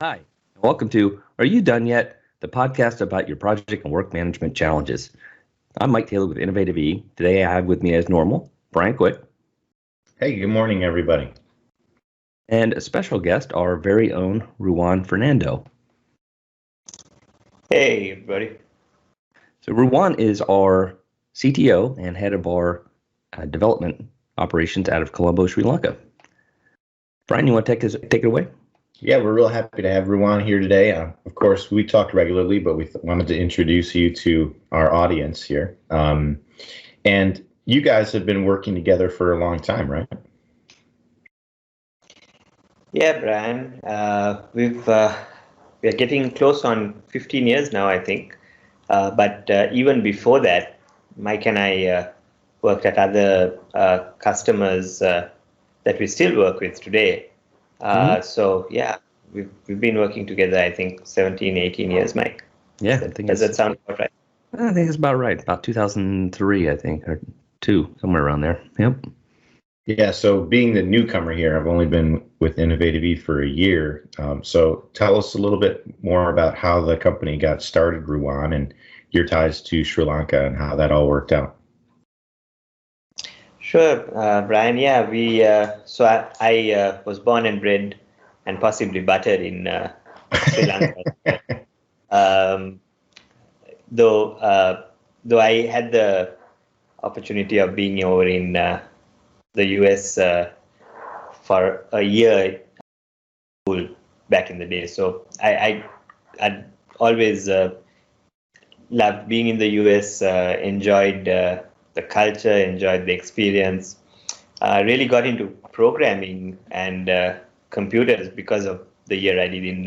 Hi, and welcome to Are You Done Yet? The podcast about your project and work management challenges. I'm Mike Taylor with Innovative E. Today I have with me as normal, Bryan Quick. Hey, good morning, everybody. And a special guest, our very own Ruwan Fernando. Hey, everybody. So Ruwan is our CTO and head of our development operations out of Colombo, Sri Lanka. Bryan, you want to take it away? Yeah, we're real happy to have Ruwan here today. Of course, we talk regularly, but we wanted to introduce you to our audience here. And you guys have been working together for a long time, right? Yeah, Bryan. We are getting close on 15 years now, I think. But even before that, Mike and I worked at other customers that we still work with today. So yeah, we've been working together, I think 17, 18 years, Mike. Yeah, Does that sound about right? I think it's about right. About 2003, I think, or two, somewhere around there. Yep. Yeah, so being the newcomer here, I've only been with Innovative E for a year. So tell us a little bit more about how the company got started, Ruwan, and your ties to Sri Lanka and how that all worked out. Sure, Bryan. Yeah, I was born and bred and possibly buttered in Sri Lanka. Though I had the opportunity of being over in the US for a year back in the day. So I'd always loved being in the US, enjoyed the culture, enjoyed the experience, really got into programming and computers because of the year I did in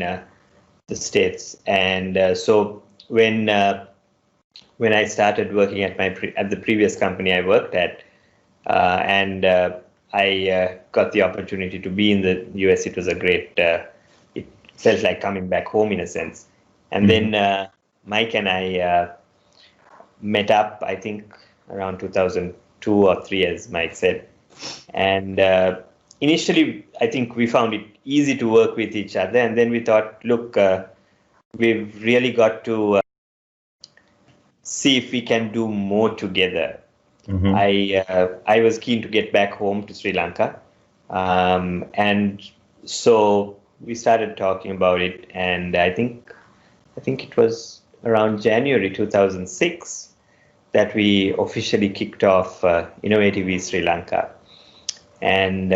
the States. And so when I started working at at the previous company I worked at, and I got the opportunity to be in the US, it was a great, it felt like coming back home in a sense. And then Mike and I met up, I think, around 2002 or 3, as Mike said. And initially, I think we found it easy to work with each other. And then we thought, look, we've really got to see if we can do more together. I was keen to get back home to Sri Lanka. And so we started talking about it. And I think it was around January 2006 that we officially kicked off Innovative East Sri Lanka. And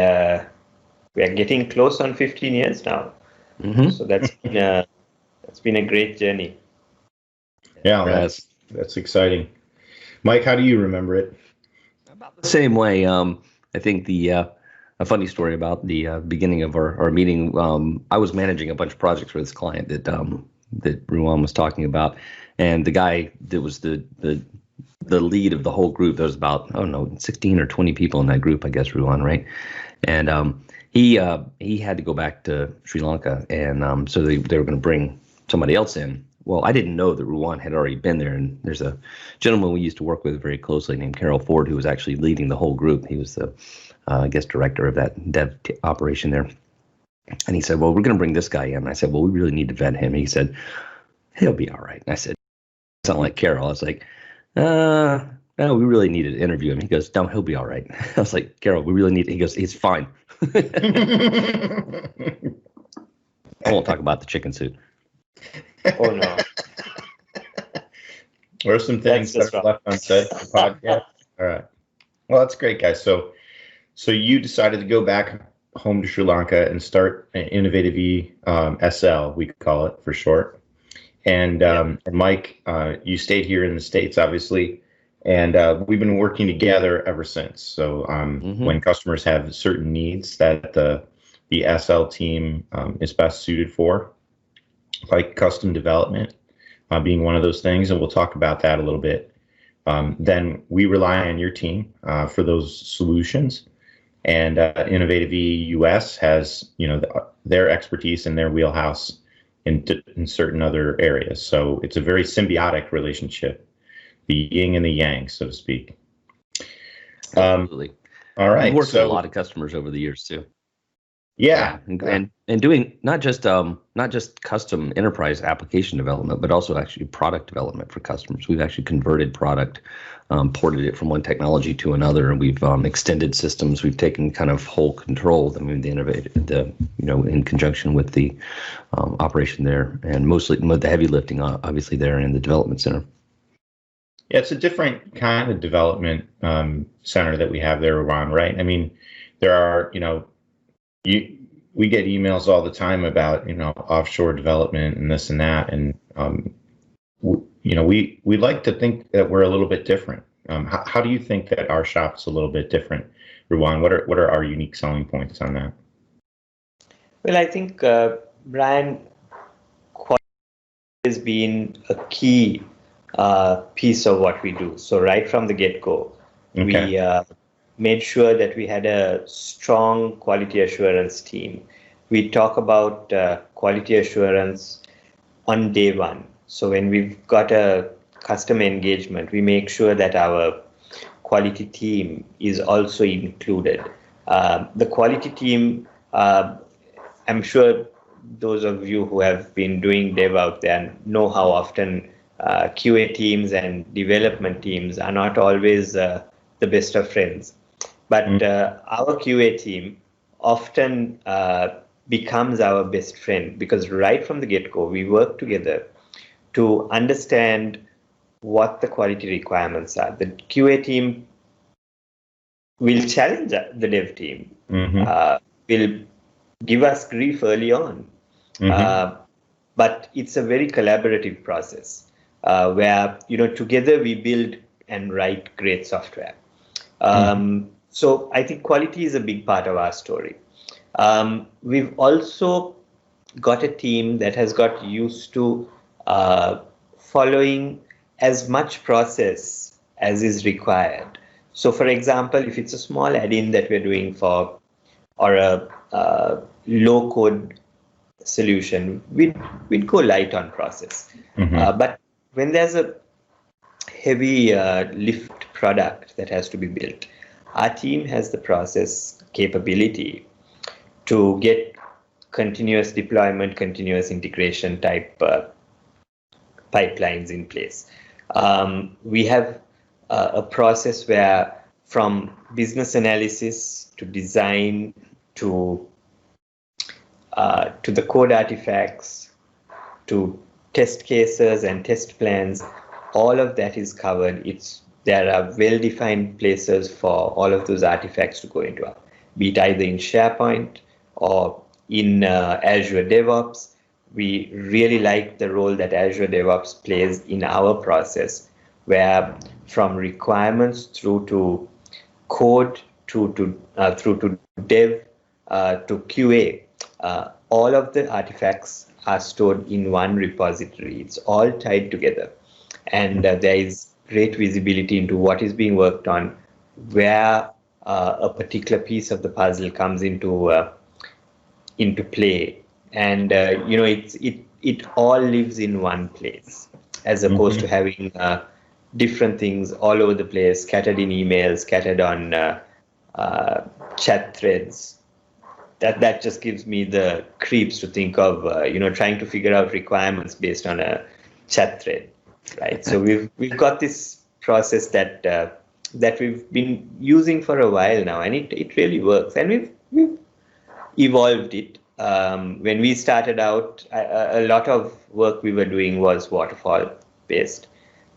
we are getting close on 15 years now. So that's been a great journey. Yeah, that's exciting. Mike, how do you remember it? About the same way. I think a funny story about the beginning of our meeting. I was managing a bunch of projects for this client that Ruwan was talking about, and the guy that was the lead of the whole group, there was about 16 or 20 people in that group, I guess, Ruwan, right? And he had to go back to Sri Lanka, and so they were going to bring somebody else in. Well, I didn't know that Ruwan had already been there, and there's a gentleman we used to work with very closely named Carol Ford, who was actually leading the whole group. He was the, I guess, director of that dev operation there. And he said, well, we're going to bring this guy in. And I said, well, we really need to vet him. He said, he'll be all right. And I said, sound like Carol. I was like, no, we really need to interview him. He goes, no, he'll be all right. I was like, Carol, we really need, he goes, he's fine. I won't talk about the chicken suit. Oh, no. There are some things that are left unsaid in the podcast. All right. Well, that's great, guys. So you decided to go back home to Sri Lanka and start Innovative E SL, we call it for short. And Mike, you stayed here in the States, obviously, and we've been working together ever since. So when customers have certain needs that the SL team is best suited for, like custom development being one of those things, and we'll talk about that a little bit, then we rely on your team for those solutions. And Innovative E US has, their expertise in their wheelhouse in certain other areas. So it's a very symbiotic relationship, the yin and the yang, so to speak. Absolutely. All right. We've worked with a lot of customers over the years too. Yeah. And doing not just custom enterprise application development, but also actually product development for customers. We've actually converted product, ported it from one technology to another, and we've extended systems. We've taken kind of whole control. I mean, in conjunction with the operation there, and mostly the heavy lifting, obviously there in the development center. Yeah, it's a different kind of development center that we have there, Ruwan, right? I mean, there are, we get emails all the time about, offshore development and this and that. And, we like to think that we're a little bit different. How do you think that our shop's a little bit different, Ruwan? What are our unique selling points on that? Well, I think, Bryan, quality has been a key piece of what we do. So right from the get-go, we made sure that we had a strong quality assurance team. We talk about quality assurance on day one. So when we've got a customer engagement, we make sure that our quality team is also included. The quality team, I'm sure those of you who have been doing dev out there know how often QA teams and development teams are not always the best of friends. But our QA team often becomes our best friend, because right from the get-go, we work together to understand what the quality requirements are. The QA team will challenge the dev team, will give us grief early on. But it's a very collaborative process where, together we build and write great software. So I think quality is a big part of our story. We've also got a team that has got used to following as much process as is required. So for example, if it's a small add-in that we're doing or a low-code solution, we'd go light on process. But when there's a heavy lift product that has to be built, our team has the process capability to get continuous deployment, continuous integration type pipelines in place. We have a process where, from business analysis to design to the code artifacts to test cases and test plans, all of that is covered. There are well-defined places for all of those artifacts to go into, be it either in SharePoint or in Azure Dev Ops. We really like the role that Azure Dev Ops plays in our process, where from requirements through to code through to dev to QA, all of the artifacts are stored in one repository. It's all tied together, and there is great visibility into what is being worked on, where a particular piece of the puzzle comes into play, and it all lives in one place, as opposed to having different things all over the place, scattered in emails, scattered on chat threads. That just gives me the creeps to think of trying to figure out requirements based on a chat thread, right? So we've got this process that we've been using for a while now, and it really works, and we've evolved it. When we started out, a lot of work we were doing was waterfall based,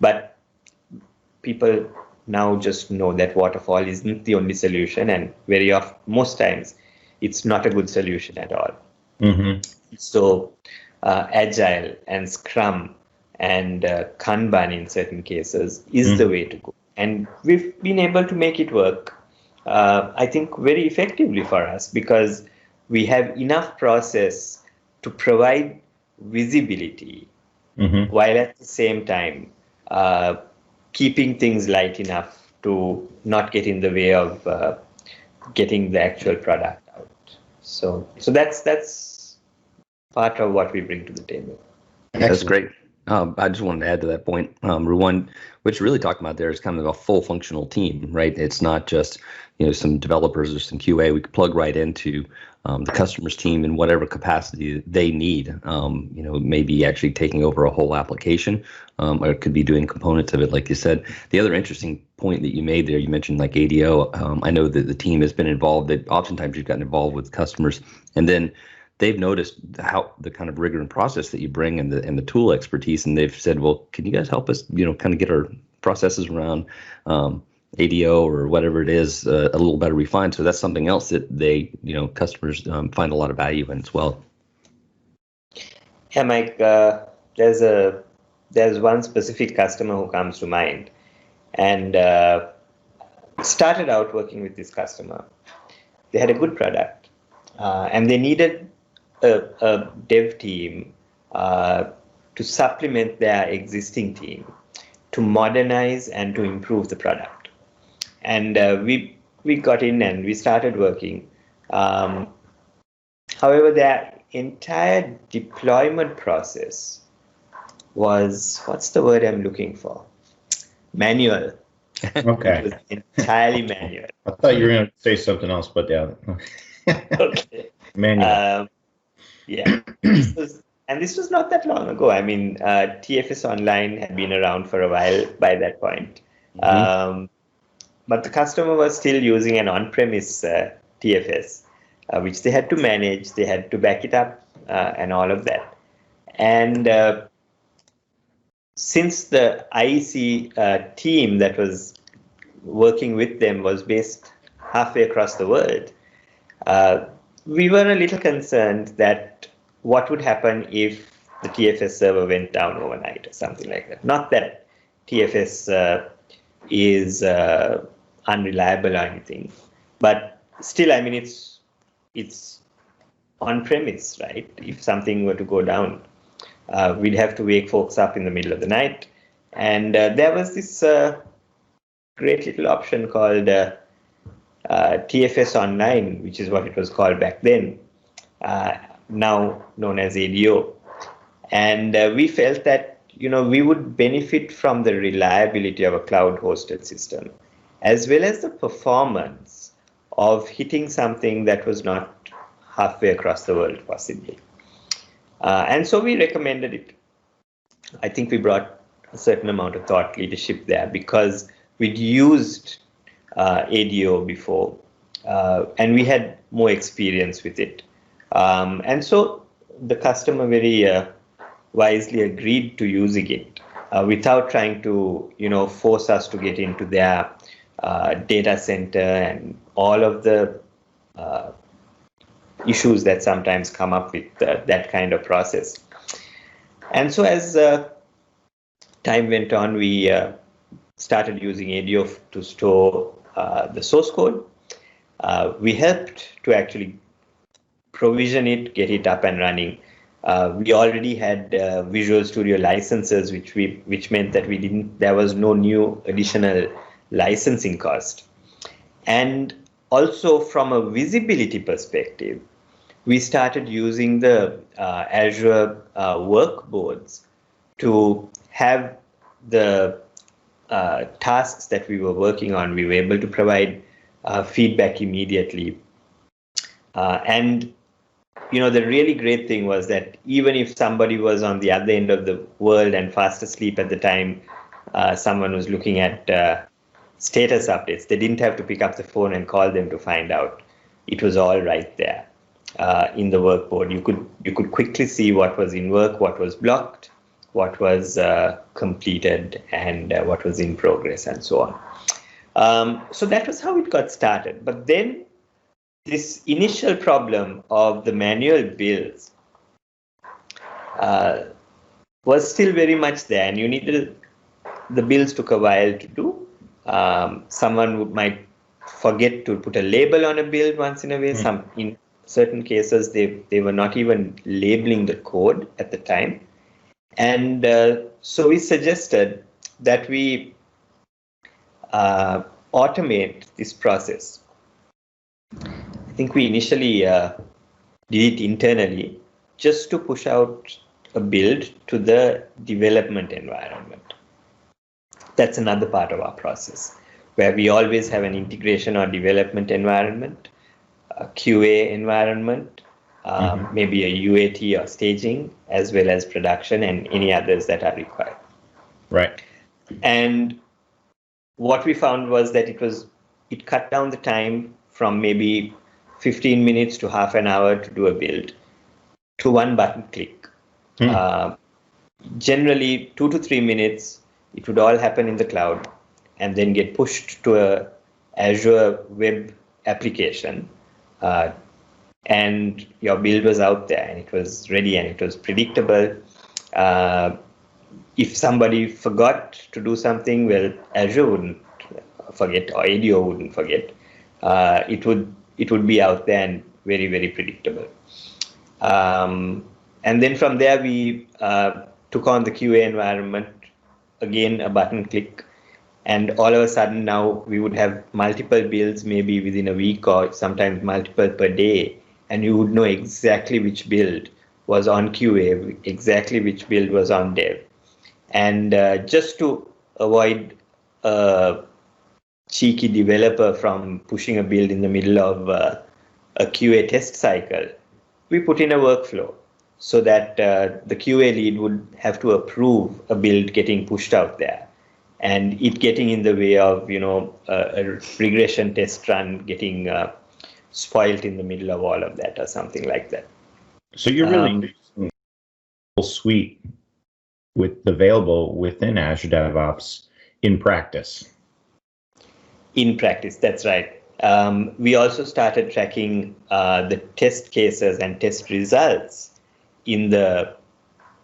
but people now just know that waterfall isn't the only solution, and most times it's not a good solution at all. So Agile and Scrum and Kanban in certain cases is the way to go. And we've been able to make it work, I think, very effectively for us, because we have enough process to provide visibility while at the same time keeping things light enough to not get in the way of getting the actual product out. So that's part of what we bring to the table. That's great. I just wanted to add to that point, Ruwan, what you're really talking about there is kind of a full functional team, right? It's not just some developers or some QA. We could plug right into the customer's team in whatever capacity they need. Maybe actually taking over a whole application, or it could be doing components of it, like you said. The other interesting point that you made there, you mentioned like ADO. I know that the team has been involved. That oftentimes you've gotten involved with customers, and then they've noticed how the kind of rigor and process that you bring and the tool expertise, and they've said, well, can you guys help us, kind of get our processes around ADO or whatever it is a little better refined. So that's something else that they, customers find a lot of value in as well. Yeah, Mike, there's one specific customer who comes to mind, and started out working with this customer. They had a good product, and they needed a dev team to supplement their existing team, to modernize and to improve the product. And we got in and we started working. However, their entire deployment process was, what's the word I'm looking for? Manual. Okay. It was entirely manual. I thought you were going to say something else, but yeah. Okay. Manual. Yeah. This was not that long ago. I mean, TFS Online had been around for a while by that point. Mm-hmm. But the customer was still using an on-premise TFS, which they had to manage, they had to back it up, and all of that. And since the IEC team that was working with them was based halfway across the world, we were a little concerned that what would happen if the TFS server went down overnight or something like that. Not that TFS is unreliable or anything, but still, I mean, it's on premise, right? If something were to go down, we'd have to wake folks up in the middle of the night. And there was this great little option called TFS Online, which is what it was called back then, now known as ADO. And we felt that, we would benefit from the reliability of a cloud-hosted system, as well as the performance of hitting something that was not halfway across the world, possibly. And so we recommended it. I think we brought a certain amount of thought leadership there because we'd used ADO before, and we had more experience with it. And so the customer very wisely agreed to using it without trying to, force us to get into their data center and all of the issues that sometimes come up with that kind of process. And so as time went on, we started using ADO to store the source code. We helped to actually provision it, get it up and running. We already had Visual Studio licenses, which meant that there was no new additional licensing cost. And also from a visibility perspective, we started using the Azure workboards to have the tasks that we were working on. We were able to provide feedback immediately. And the really great thing was that even if somebody was on the other end of the world and fast asleep at the time someone was looking at status updates, they didn't have to pick up the phone and call them to find out. It was all right there in the workboard. You could quickly see what was in work, what was blocked, what was completed, and what was in progress, and so on. So that was how it got started. But then this initial problem of the manual builds was still very much there, and the builds took a while to do. Someone might forget to put a label on a build once in a while. In certain cases, they were not even labeling the code at the time. And so we suggested that we automate this process. I think we initially did it internally just to push out a build to the development environment. That's another part of our process, where we always have an integration or development environment, a QA environment, maybe a UAT or staging, as well as production and any others that are required. Right. And what we found was that it cut down the time from maybe 15 minutes to half an hour to do a build to one button click. Generally 2 to 3 minutes, it would all happen in the cloud and then get pushed to a Azure web application. And your build was out there and it was ready and it was predictable. If somebody forgot to do something, well, Azure wouldn't forget or ADO wouldn't forget. It would be out there and very, very predictable. And then from there, we took on the QA environment, again, a button click. And all of a sudden now we would have multiple builds, maybe within a week or sometimes multiple per day. And you would know exactly which build was on QA, exactly which build was on dev. And just to avoid a cheeky developer from pushing a build in the middle of a QA test cycle, we put in a workflow so that the QA lead would have to approve a build getting pushed out there and it getting in the way of, a regression test run getting spoiled in the middle of all of that or something like that. So you're really using the whole suite available within Azure Dev Ops in practice. In practice, that's right. We also started tracking the test cases and test results in the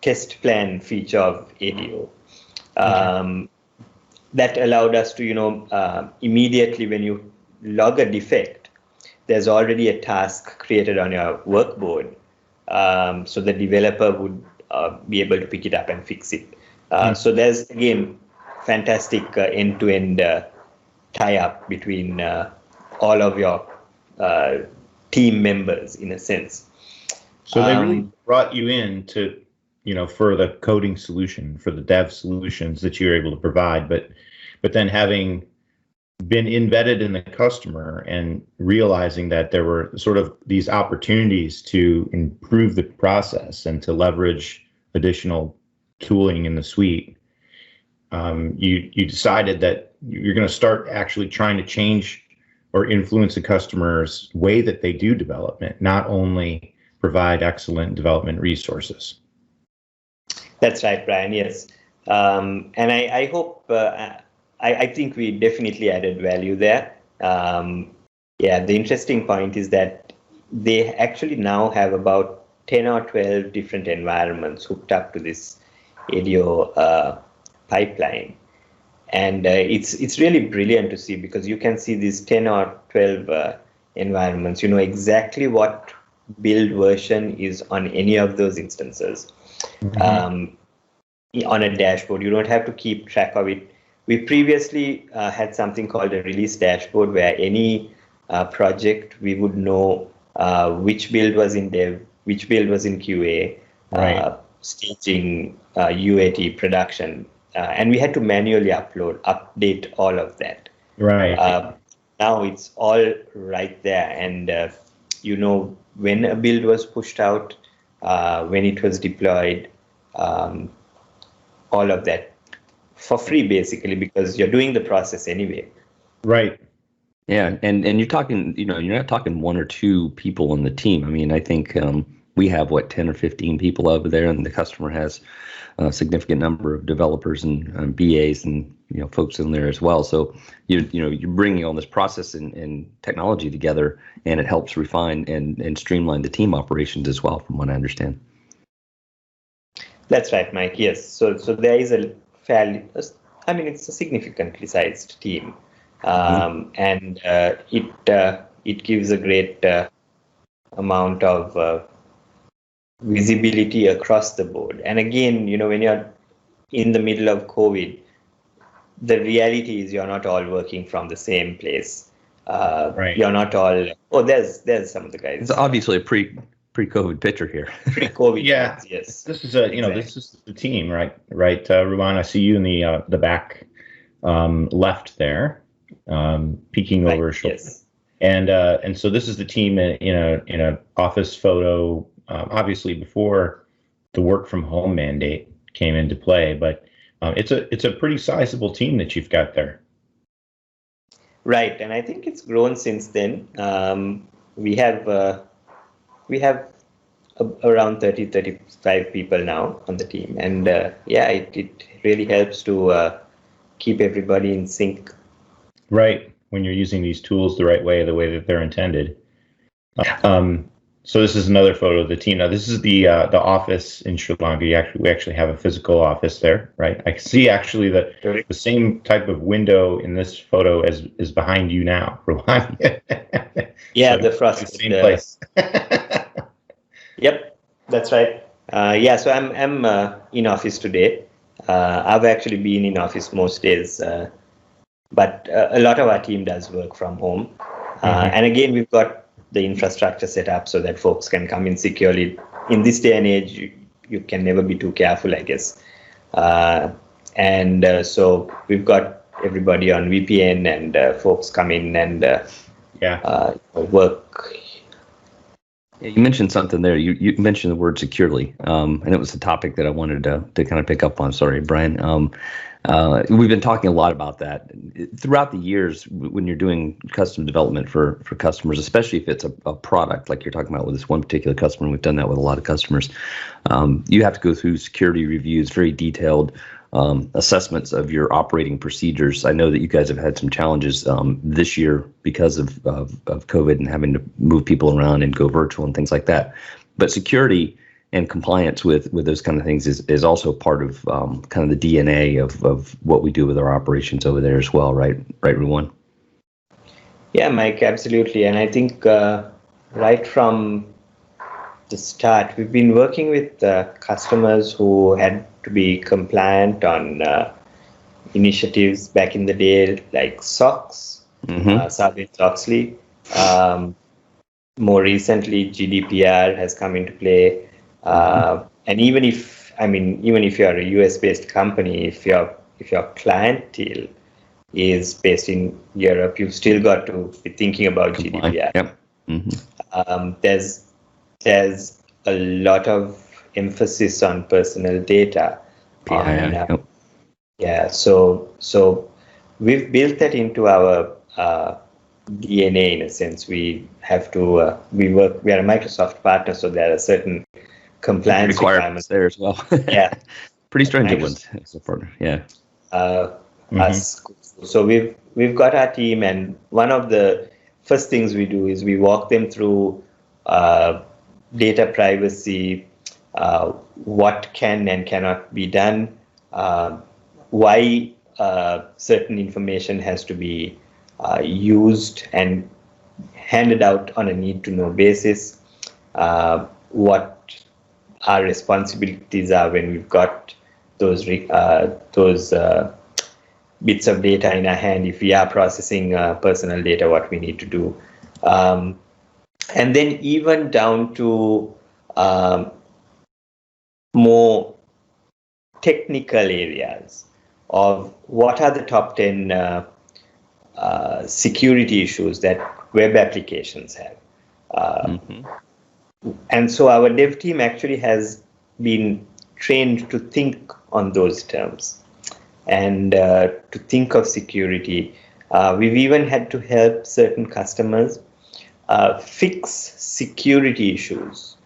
test plan feature of ADO. That allowed us to, immediately when you log a defect, there's already a task created on your workboard. So the developer would be able to pick it up and fix it. So there's, again, fantastic end-to-end tie-up between all of your team members, in a sense. So they really brought you in to, for the coding solution, for the dev solutions that you're able to provide, but then having been embedded in the customer and realizing that there were sort of these opportunities to improve the process and to leverage additional tooling in the suite, you decided that you're going to start actually trying to change or influence the customer's way that they do development, not only provide excellent development resources. That's right, Bryan, yes. And I hope, I think we definitely added value there. The interesting point is that they actually now have about 10 or 12 different environments hooked up to this ADO pipeline. And it's really brilliant to see, because you can see these 10 or 12 environments. You know exactly what build version is on any of those instances. On a dashboard, you don't have to keep track of it. We previously had something called a release dashboard, where any project, we would know which build was in dev, which build was in QA, staging, UAT, production, and we had to manually update all of that. Right. Now it's all right there, and when a build was pushed out, when it was deployed, all of that for free, basically, because you're doing the process anyway. Right. Yeah, and you're talking, you're not talking one or two people on the team. I mean, I think we have 10 or 15 people over there, and the customer has a significant number of developers and BAs and folks in there as well. So you're bringing all this process and technology together, and it helps refine and streamline the team operations as well, from what I understand. That's right, Mike. Yes. So there is a it's a significantly sized team, and it gives a great amount of visibility across the board. And again, when you're in the middle of COVID, the reality is you're not all working from the same place. Right. You're not all. Oh, there's some of the guys. It's obviously a pre-COVID picture here. Pre-COVID. Yeah. Yes. This is this is the team, right? Right, Ruwan, I see you in the back left there, peeking Right. over his shoulder. Yes. And so this is the team in a office photo, obviously before the work from home mandate came into play, but it's a pretty sizable team that you've got there. Right, and I think it's grown since then. We have around 35 people now on the team, and it really helps to keep everybody in sync. Right, when you're using these tools the way that they're intended. So this is another photo of the team. Now this is the office in Sri Lanka. We actually have a physical office there, right? I can see actually the same type of window in this photo as is behind you now, Ruwan. Yeah, so the frosted. The same place. Yep, that's right. So I'm in office today. I've actually been in office most days, but a lot of our team does work from home. And again, we've got the infrastructure set up so that folks can come in securely. In this day and age, you can never be too careful, I guess. So we've got everybody on VPN, and folks come in and work. Yeah, you mentioned something there. You mentioned the word securely, and it was a topic that I wanted to kind of pick up on. Sorry, Bryan. We've been talking a lot about that throughout the years when you're doing custom development for customers, especially if it's a product like you're talking about with this one particular customer. We've done that with a lot of customers. You have to go through security reviews, very detailed assessments of your operating procedures. I know that you guys have had some challenges this year because of COVID and having to move people around and go virtual and things like that. But security and compliance with those kind of things is also part of kind of the DNA of what we do with our operations over there as well, right? Right, Ruwan? Yeah, Mike, absolutely. And I think right from the start, we've been working with customers who had to be compliant on initiatives back in the day, like SOX, Sarbanes-Oxley. More recently, GDPR has come into play. And even if you're a US-based company, if your clientele is based in Europe, you've still got to be thinking about GDPR. Yep. Mm-hmm. There's a lot of emphasis on personal data. So we've built that into our DNA in a sense. We have to we are a Microsoft partner, so there are certain compliance requirements there as well. Yeah, pretty stringent ones as a partner. Yeah. So we've got our team, and one of the first things we do is we walk them through data privacy, what can and cannot be done, why certain information has to be used and handed out on a need-to-know basis, what our responsibilities are when we've got those bits of data in our hand, if we are processing personal data, what we need to do. And then even down to more technical areas of what are the top 10 security issues that web applications have. And so our dev team actually has been trained to think on those terms and to think of security. We've even had to help certain customers fix security issues.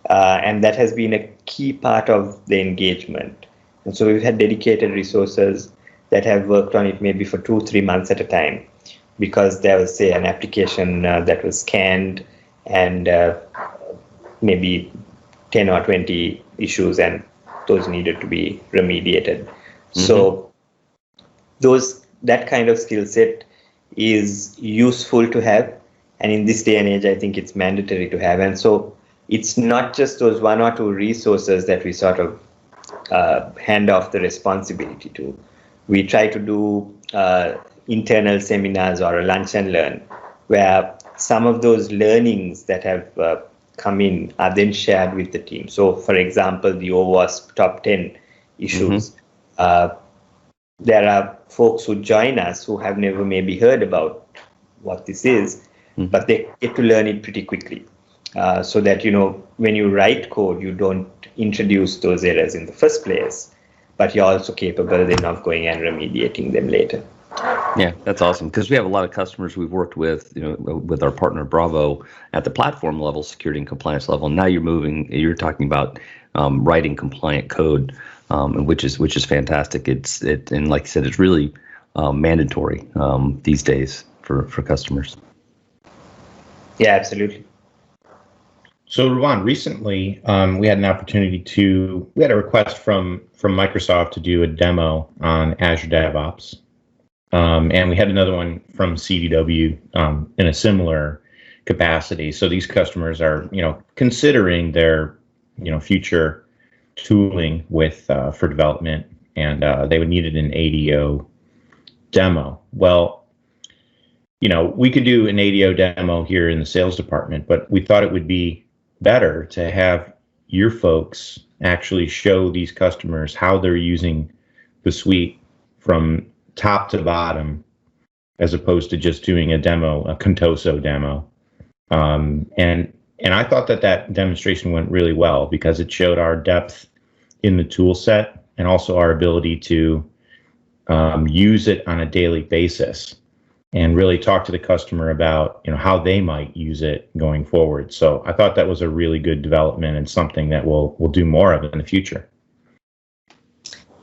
And that has been a key part of the engagement. And so we've had dedicated resources that have worked on it maybe for 2-3 months at a time, because there was, say, an application that was scanned and maybe 10 or 20 issues, and those needed to be remediated. So that kind of skill set is useful to have, and in this day and age, I think it's mandatory to have. And so it's not just those 1 or 2 resources that we sort of hand off the responsibility to. We try to do internal seminars or a lunch and learn, where some of those learnings that have come in are then shared with the team. So, for example, the OWASP top 10 issues, there are folks who join us who have never maybe heard about what this is, but they get to learn it pretty quickly. So that, when you write code, you don't introduce those errors in the first place, but you're also capable then of going and remediating them later. Yeah, that's awesome, because we have a lot of customers we've worked with, with our partner Bravo at the platform level, security and compliance level. Now you're talking about writing compliant code, which is fantastic. And like I said, it's really mandatory these days for customers. Yeah, absolutely. So Ruwan, recently we had a request from Microsoft to do a demo on Azure Dev Ops. And we had another one from CDW in a similar capacity. So these customers are, considering their, future tooling for development, and they would need an ADO demo. Well, we could do an ADO demo here in the sales department, but we thought it would be better to have your folks actually show these customers how they're using the suite from top to bottom, as opposed to just doing a Contoso demo. And I thought that demonstration went really well, because it showed our depth in the tool set and also our ability to use it on a daily basis and really talk to the customer about how they might use it going forward. So I thought that was a really good development and something that we'll do more of in the future.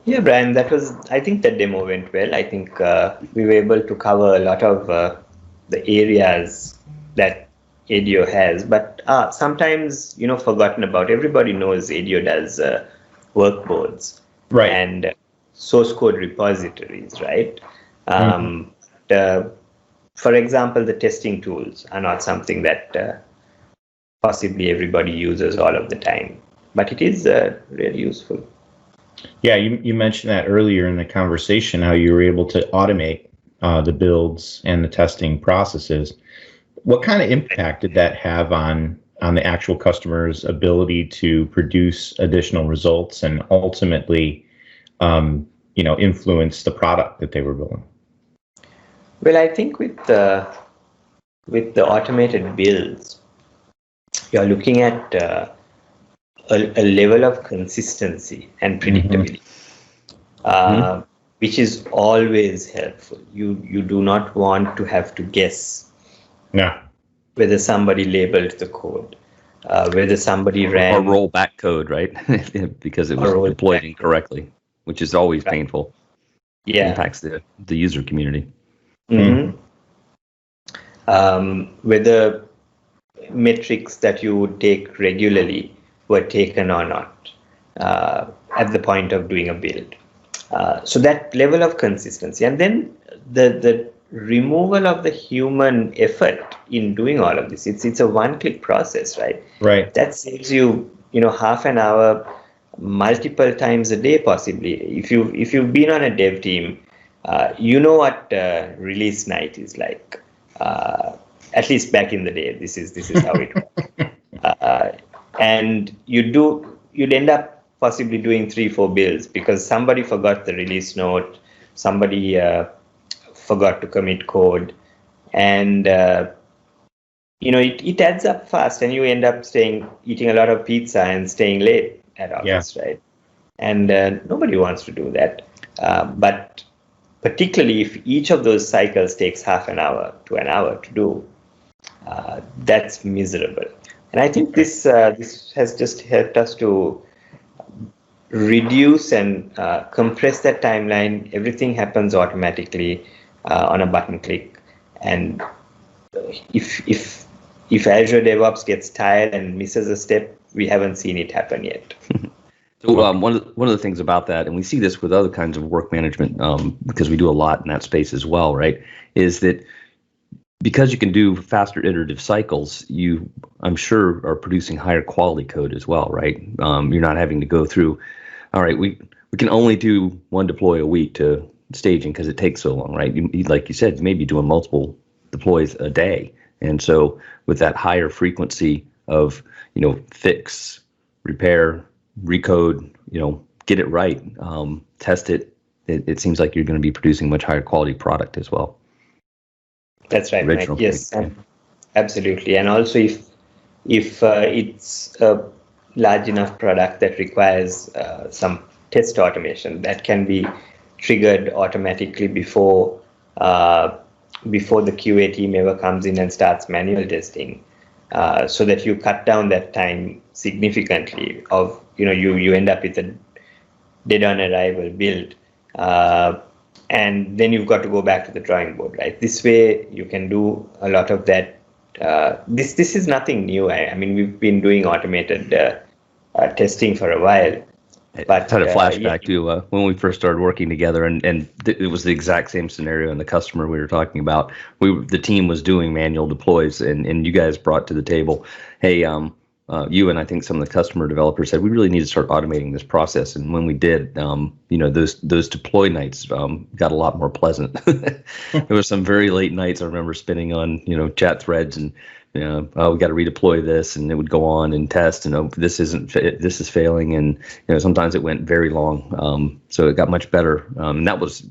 Yeah, Bryan, I think that demo went well. I think we were able to cover a lot of the areas that ADO has, but sometimes, forgotten about. Everybody knows ADO does workboards, right, and source code repositories, right? For example, the testing tools are not something that possibly everybody uses all of the time, but it is really useful. Yeah, you mentioned that earlier in the conversation, how you were able to automate the builds and the testing processes. What kind of impact did that have on the actual customer's ability to produce additional results and ultimately, influence the product that they were building? Well, I think with the automated builds, you're looking at a level of consistency and predictability, which is always helpful. You do not want to have to guess whether somebody labeled the code, whether somebody ran or roll back code, right? Because it was deployed incorrectly, which is always painful. Yeah, impacts the user community. Whether metrics that you would take regularly were taken or not at the point of doing a build. So that level of consistency, and then the removal of the human effort in doing all of this. It's a one-click process, right? Right. That saves you, half an hour, multiple times a day, possibly. If you've been on a dev team, you know what release night is like. At least back in the day, this is how it was. And you'd end up possibly doing 3-4 builds because somebody forgot the release note, somebody forgot to commit code, and it adds up fast, and you end up eating a lot of pizza and staying late at office, right? And nobody wants to do that. But particularly if each of those cycles takes half an hour to an hour to do, that's miserable. And I think this has just helped us to reduce and compress that timeline. Everything happens automatically on a button click. And if Azure DevOps gets tired and misses a step, we haven't seen it happen yet. So one of the things about that, and we see this with other kinds of work management, because we do a lot in that space as well, right, is that because you can do faster iterative cycles, you, I'm sure, are producing higher quality code as well, right? You're not having to go through, all right, we can only do one deploy a week to staging because it takes so long, right? Like you said, you may be doing multiple deploys a day. And so with that higher frequency of, fix, repair, recode, get it right, test it. It seems like you're going to be producing much higher quality product as well. That's right, Mike. Yes, absolutely. And also, if it's a large enough product that requires some test automation, that can be triggered automatically before the QA team ever comes in and starts manual testing, so that you cut down that time significantly. Of you end up with a dead on arrival build, and then you've got to go back to the drawing board. Right, this way you can do a lot of that. This is nothing new. I mean, we've been doing automated testing for a while. But had a flashback to when we first started working together, and it was the exact same scenario. And the customer we were talking about, the team was doing manual deploys, and you guys brought to the table, hey, you and I think some of the customer developers said we really need to start automating this process. And when we did, those deploy nights got a lot more pleasant. There were some very late nights I remember spending on chat threads and. We got to redeploy this, and it would go on and test, and this is failing, and sometimes it went very long. So it got much better. And that was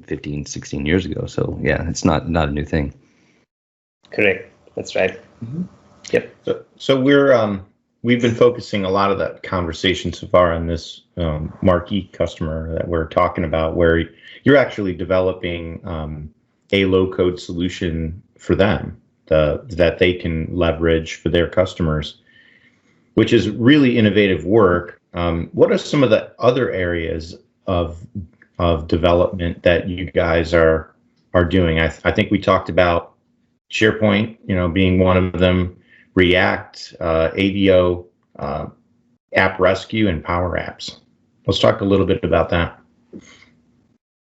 15, 16 years ago. So yeah, it's not a new thing. Correct. That's right. Mm-hmm. Yep. So we've been focusing a lot of that conversation so far on this marquee customer that we're talking about, where you're actually developing a low-code solution for them. That they can leverage for their customers, which is really innovative work. What are some of the other areas of development that you guys are doing? I think we talked about SharePoint, being one of them, React, ADO, App Rescue, and Power Apps. Let's talk a little bit about that.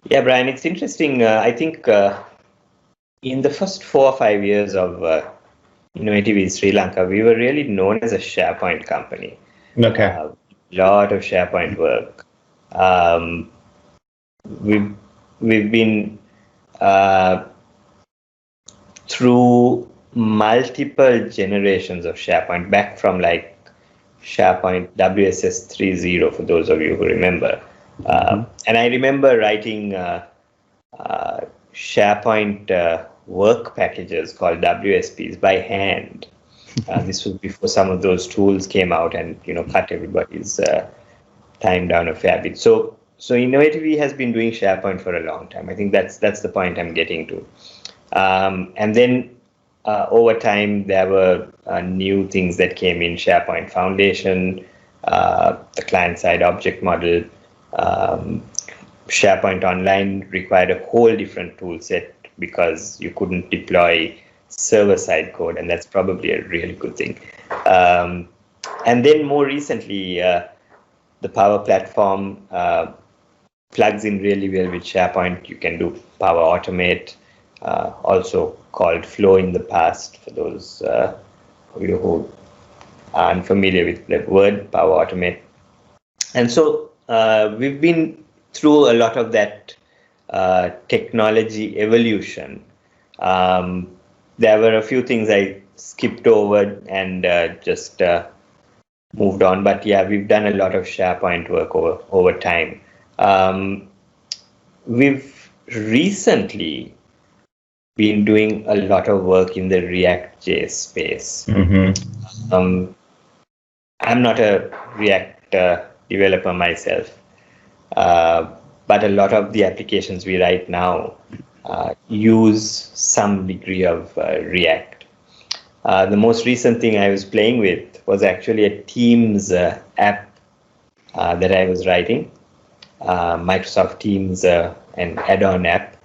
Yeah, Bryan, it's interesting. I think in the first 4 or 5 years of Innovative Sri Lanka, we were really known as a SharePoint company. Okay. A lot of SharePoint work. We've been through multiple generations of SharePoint, back from like SharePoint WSS 3.0, for those of you who remember. And I remember writing SharePoint work packages called WSPs by hand. This was before some of those tools came out and cut everybody's time down a fair bit. So Innovative has been doing SharePoint for a long time. I think that's the point I'm getting to. And then over time there were new things that came in: SharePoint Foundation, the client-side object model. SharePoint Online required a whole different tool set because you couldn't deploy server-side code, and that's probably a really good thing. And then more recently, the Power Platform plugs in really well with SharePoint. You can do Power Automate, also called Flow in the past, for those of you who are unfamiliar with the word Power Automate. And so we've been through a lot of that technology evolution. There were a few things I skipped over and just moved on, but yeah, we've done a lot of SharePoint work over time. We've recently been doing a lot of work in the React.js space. Mm-hmm. I'm not a React developer myself, but a lot of the applications we write now use some degree of React. The most recent thing I was playing with was actually a Teams app that I was writing, Microsoft Teams, an add-on app.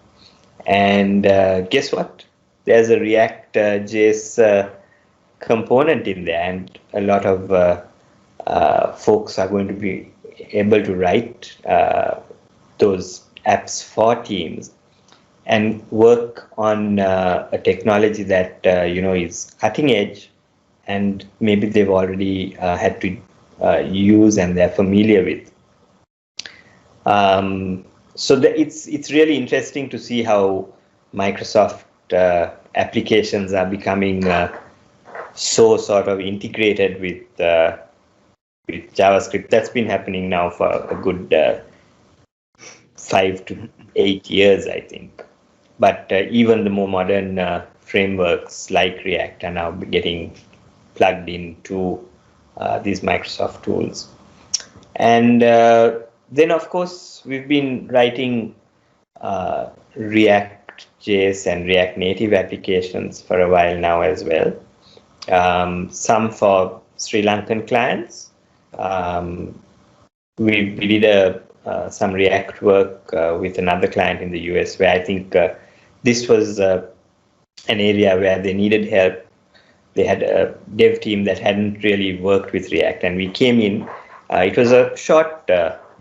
And guess what? There's a React.js component in there, and a lot of folks are going to be able to write those apps for Teams and work on a technology that is cutting edge, and maybe they've already had to use and they're familiar with. So it's really interesting to see how Microsoft applications are becoming so sort of integrated with JavaScript. That's been happening now for a good 5 to 8 years, I think. But even the more modern frameworks like React are now getting plugged into these Microsoft tools. And then, of course, we've been writing React.js and React Native applications for a while now as well. Some for Sri Lankan clients. We did some React work with another client in the US, where I think this was an area where they needed help. They had a dev team that hadn't really worked with React, and we came in. It was a short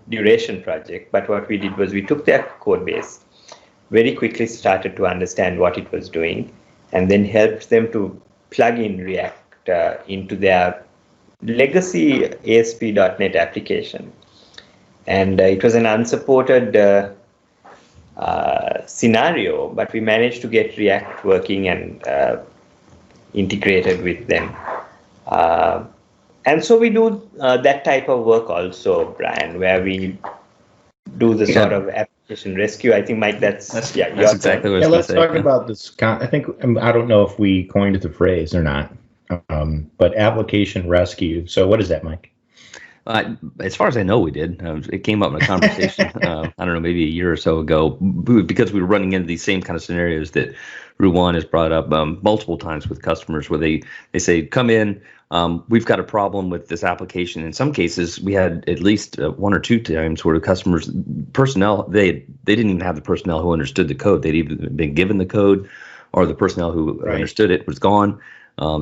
duration project, but what we did was we took their code base, very quickly started to understand what it was doing, and then helped them to plug in React into their legacy ASP.NET application. And it was an unsupported scenario, but we managed to get React working and integrated with them. And so we do that type of work also, Bryan, where we do the sort of application rescue. I think, Mike, that's exactly what I was let's gonna say. talk about this. I think, I don't know if we coined the phrase or not, but application rescue. So what is that, Mike? As far as I know, we did. It came up in a conversation, I don't know, maybe a year or so ago, because we were running into these same kind of scenarios that Ruwan has brought up multiple times with customers, where they say, come in, we've got a problem with this application. In some cases, we had at least 1 or 2 times where the customers, personnel, they didn't even have the personnel who understood the code. They'd even been given the code, or the personnel who understood it was gone.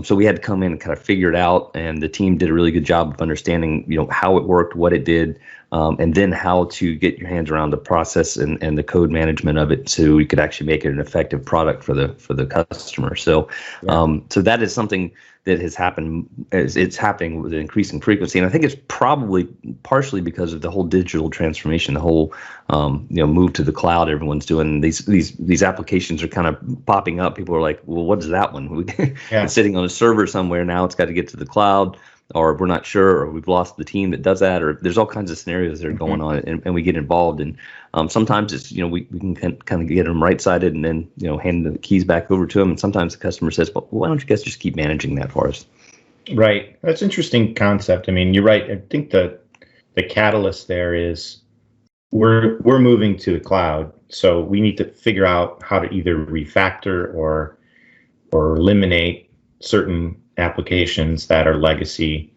So we had to come in and kind of figure it out, and the team did a really good job of understanding, how it worked, what it did, and then how to get your hands around the process and the code management of it, so we could actually make it an effective product for the customer. So, so that is something that has happened. It's happening with an increasing frequency, and I think it's probably partially because of the whole digital transformation, the whole move to the cloud. Everyone's doing these applications are kind of popping up. People are like, well, what is that one? It's sitting on a server somewhere now. It's got to get to the cloud, or we're not sure, or we've lost the team that does that, or there's all kinds of scenarios that are going on, and we get involved. And sometimes it's, we can kind of get them right-sided and then, hand the keys back over to them. And sometimes the customer says, well, why don't you guys just keep managing that for us? Right. That's an interesting concept. I mean, you're right. I think the catalyst there is we're moving to the cloud. So we need to figure out how to either refactor or eliminate certain applications that are legacy,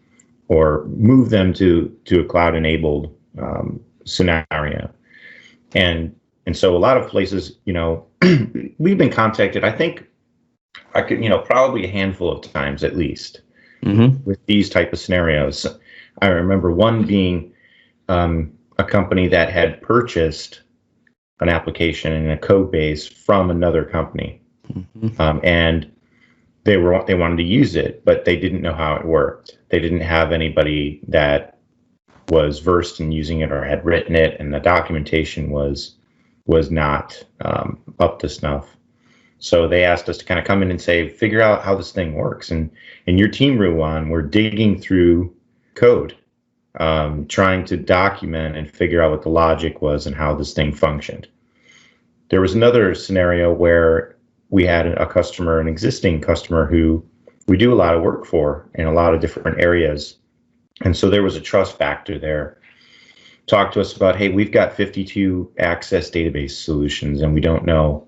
or move them to a cloud-enabled scenario. And so a lot of places, we've been contacted, I think I could, probably a handful of times at least, with these type of scenarios. I remember one being a company that had purchased an application and a code base from another company, and they wanted to use it, but they didn't know how it worked. They didn't have anybody that was versed in using it or had written it, and the documentation was not up to snuff. So they asked us to kind of come in and say, figure out how this thing works. And your team, Ruwan, we're digging through code, trying to document and figure out what the logic was and how this thing functioned. There was another scenario where we had a customer, an existing customer, who we do a lot of work for in a lot of different areas. And so there was a trust factor there. Talk to us about, hey, we've got 52 access database solutions and we don't know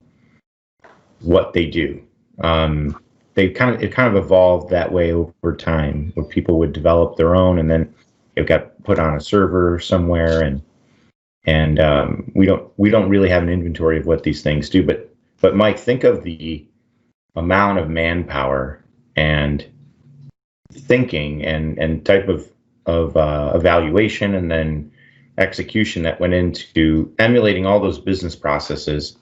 what they do. It kind of evolved that way over time, where people would develop their own and then it got put on a server somewhere, and we don't really have an inventory of what these things do. But Mike, think of the amount of manpower and thinking and type of evaluation and then execution that went into emulating all those business processes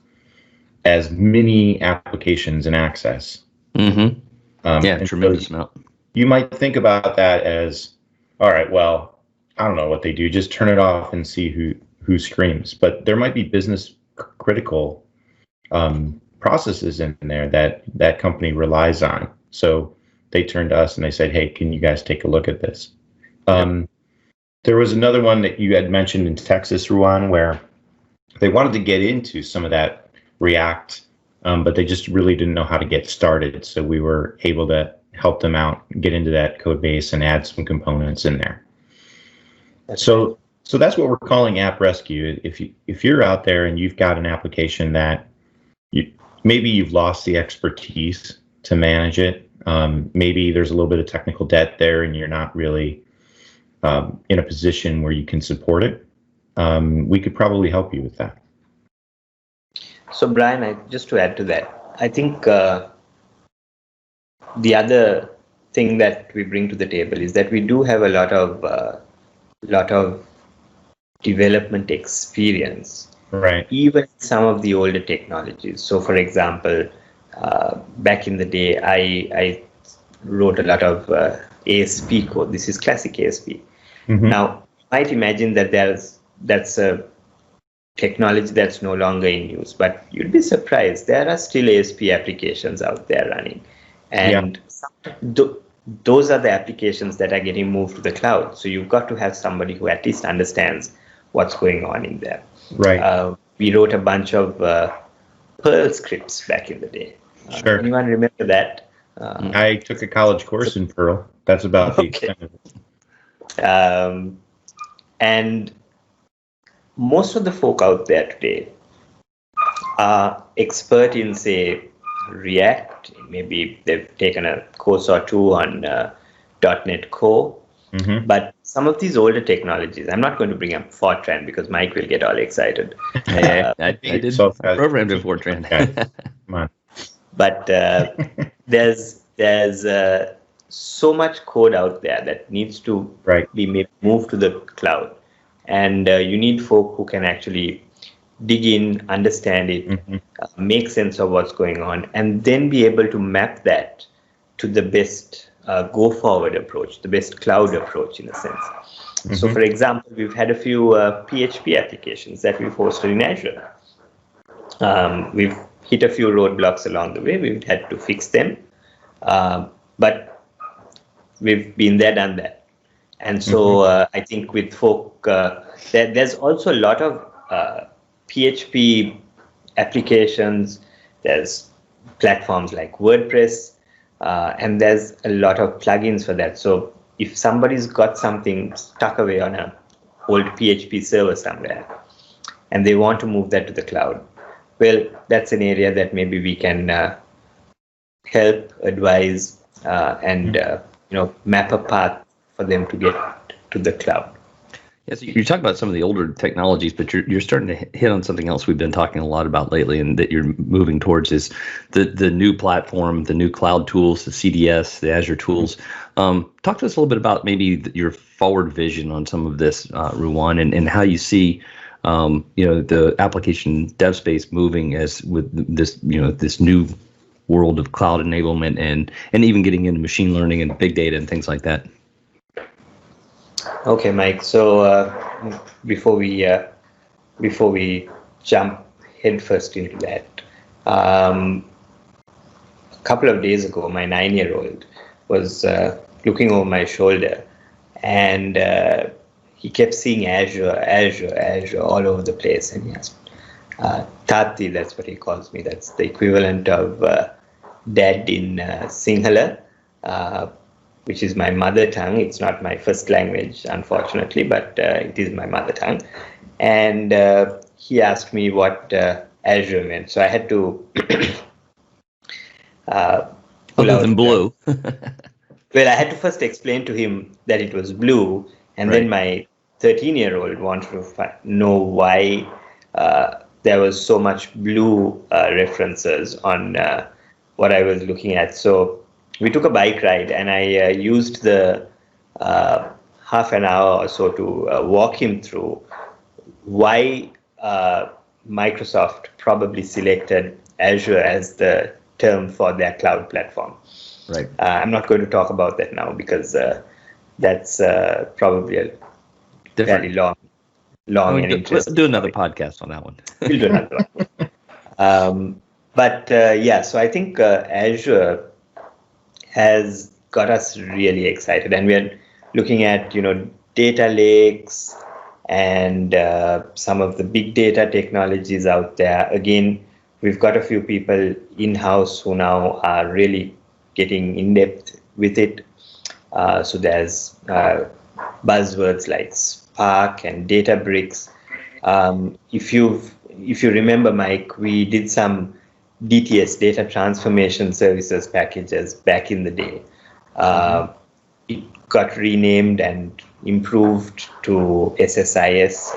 as mini applications in Access. Tremendous amount. You might think about that as, all right, well, I don't know what they do. Just turn it off and see who screams. But there might be business critical processes in there that company relies on. So they turned to us and they said, hey, can you guys take a look at this? There was another one that you had mentioned in Texas, Ruwan, where they wanted to get into some of that React, but they just really didn't know how to get started. So we were able to help them out, get into that code base and add some components in there. So that's what we're calling App Rescue. If you're out there and you've got an application that maybe you've lost the expertise to manage it, maybe there's a little bit of technical debt there and you're not really in a position where you can support it, we could probably help you with that. So Bryan, just to add to that, I think the other thing that we bring to the table is that we do have a lot of development experience, right? Even some of the older technologies. So, for example, back in the day, I wrote a lot of ASP code. This is classic ASP. Mm-hmm. Now, you might imagine that that's a technology that's no longer in use, but you'd be surprised. There are still ASP applications out there running, and those are the applications that are getting moved to the cloud. So you've got to have somebody who at least understands what's going on in there. Right. We wrote a bunch of Perl scripts back in the day. Sure. Anyone remember that? I took a college course in Perl. That's about the extent of it. And most of the folk out there today are expert in, say, React. Maybe they've taken a course or two on .NET Core. Mm-hmm. But some of these older technologies, I'm not going to bring up Fortran because Mike will get all excited. I did programmed in Fortran. Come on. But there's so much code out there that needs to be moved to the cloud. And you need folk who can actually dig in, understand it, make sense of what's going on, and then be able to map that to the best go-forward approach, the best cloud approach in a sense. Mm-hmm. So, for example, we've had a few PHP applications that we've hosted in Azure. We've hit a few roadblocks along the way. We've had to fix them, but we've been there, done that. And so I think with folk, there's also a lot of PHP applications. There's platforms like WordPress, and there's a lot of plugins for that. So if somebody's got something stuck away on an old PHP server somewhere, and they want to move that to the cloud, well, that's an area that maybe we can help, advise, and map a path for them to get to the cloud. Yes, you talk about some of the older technologies, but you're starting to hit on something else we've been talking a lot about lately, and that you're moving towards is the new platform, the new cloud tools, the CDS, the Azure tools. Talk to us a little bit about maybe your forward vision on some of this, Ruwan, and how you see the application dev space moving as with this new world of cloud enablement and even getting into machine learning and big data and things like that. Okay, Mike. So before we jump headfirst into that, a couple of days ago, my 9-year-old was looking over my shoulder, and he kept seeing Azure all over the place, and he asked, Tati, that's what he calls me. That's the equivalent of dad in Sinhala, which is my mother tongue. It's not my first language, unfortunately, but it is my mother tongue. And he asked me what Azure meant. So I had to other than blue. Well, I had to first explain to him that it was blue, and then my 13-year-old wanted to know why there was so much blue references on what I was looking at. So we took a bike ride, and I used the half an hour or so to walk him through why Microsoft probably selected Azure as the term for their cloud platform. Right. I'm not going to talk about that now because that's probably a fairly long and interesting. Let's do another podcast on that one. We'll do another one. But so I think Azure has got us really excited. And we're looking at, data lakes and some of the big data technologies out there. Again, we've got a few people in-house who now are really getting in depth with it. So there's buzzwords like Spark and Databricks. If you remember, Mike, we did some DTS, data transformation services packages back in the day. It got renamed and improved to SSIS,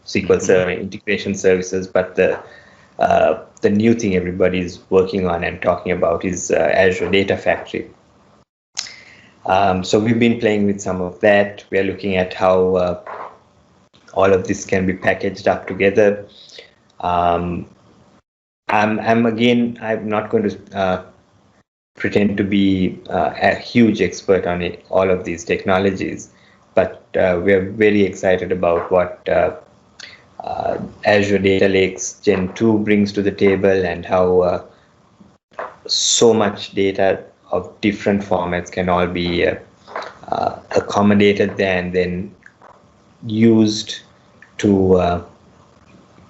SQL Server Integration Services, but the new thing everybody's working on and talking about is Azure Data Factory. So we've been playing with some of that. We are looking at how all of this can be packaged up together. I'm not going to pretend to be a huge expert on all of these technologies, but we're very excited about what Azure Data Lakes Gen 2 brings to the table, and how so much data of different formats can all be accommodated there and then used to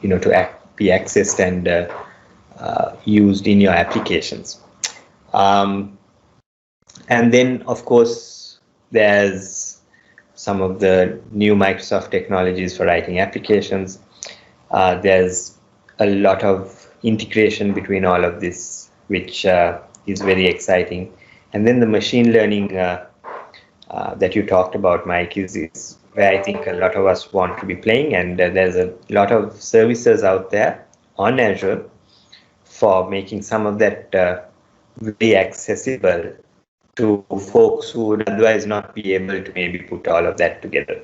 be accessed and used in your applications. And then, of course, there's some of the new Microsoft technologies for writing applications. There's a lot of integration between all of this, which is very exciting. And then the machine learning that you talked about, Mike, is where I think a lot of us want to be playing. And there's a lot of services out there on Azure for making some of that very accessible to folks who would otherwise not be able to maybe put all of that together.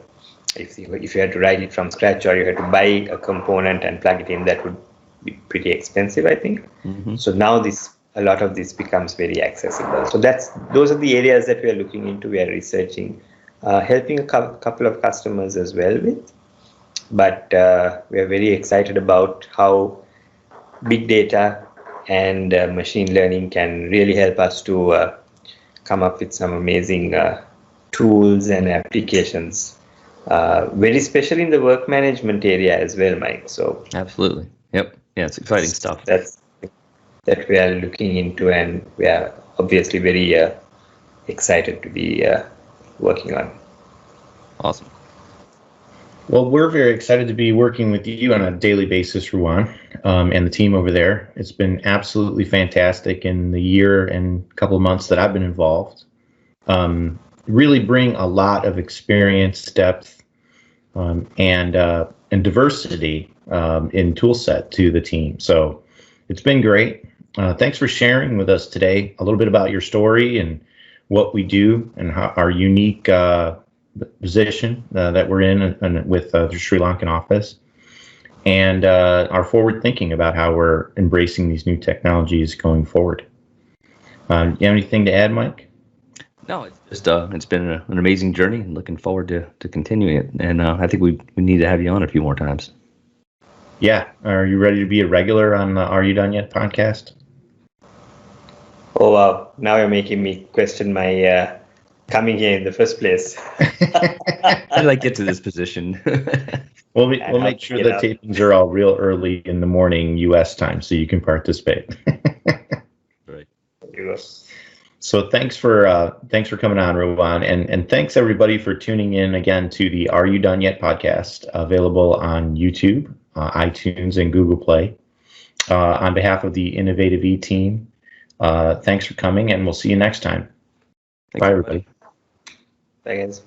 If you had to write it from scratch, or you had to buy a component and plug it in, that would be pretty expensive, I think. So now a lot of this becomes very accessible. So those are the areas that we are looking into. We are researching, helping a couple of customers as well with. But we are very excited about how big data and machine learning can really help us to come up with some amazing tools and applications, very especially in the work management area as well, Mike. So absolutely, yep, yeah, it's exciting stuff. That we are looking into, and we are obviously very excited to be working on. Awesome. Well, we're very excited to be working with you on a daily basis, Ruwan, and the team over there. It's been absolutely fantastic in the year and couple of months that I've been involved. Really bring a lot of experience, depth, and diversity in tool set to the team. So it's been great. Thanks for sharing with us today a little bit about your story and what we do and how our unique position that we're in with the Sri Lankan office, and our forward thinking about how we're embracing these new technologies going forward. You have anything to add, Mike? No, it's just it's been an amazing journey, and looking forward to continuing it. And I think we need to have you on a few more times. Yeah. Are you ready to be a regular on the Are You Done Yet podcast? Oh, wow. Now you're making me question my coming here in the first place. How did I get to this position? We'll make sure the tapings are all real early in the morning U.S. time, so you can participate. Right. So thanks for coming on, Ruwan, and thanks everybody for tuning in again to the Are You Done Yet podcast, available on YouTube, iTunes, and Google Play. On behalf of the Innovative E team, thanks for coming, and we'll see you next time. Thanks, bye, everybody. Bye, guys.